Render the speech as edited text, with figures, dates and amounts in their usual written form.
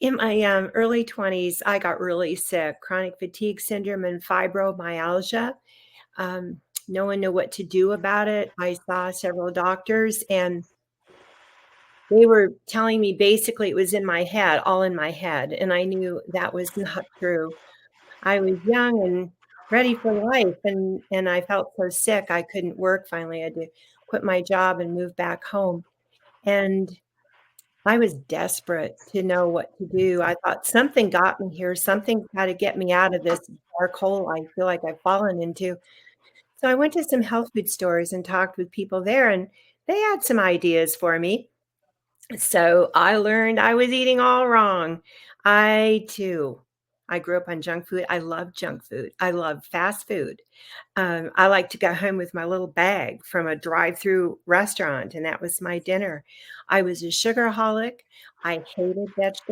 In my early 20s, I got really sick, chronic fatigue syndrome and fibromyalgia. Um, no one knew what to do about it. I saw several doctors, and they were telling me basically it was in my head, all in my head. And I knew that was not true. I was young and ready for life, and I felt so sick I couldn't work. Finally, I had to quit my job and move back home. And I was desperate to know what to do. I thought something got me here. Something's got to get me out of this dark hole I feel like I've fallen into. So I went to some health food stores and talked with people there, and they had some ideas for me. So I learned I was eating all wrong. I too, I grew up on junk food. I love junk food. I love fast food. I like to go home with my little bag from a drive-through restaurant, and that was my dinner. I was a sugaraholic. I hated vegetables.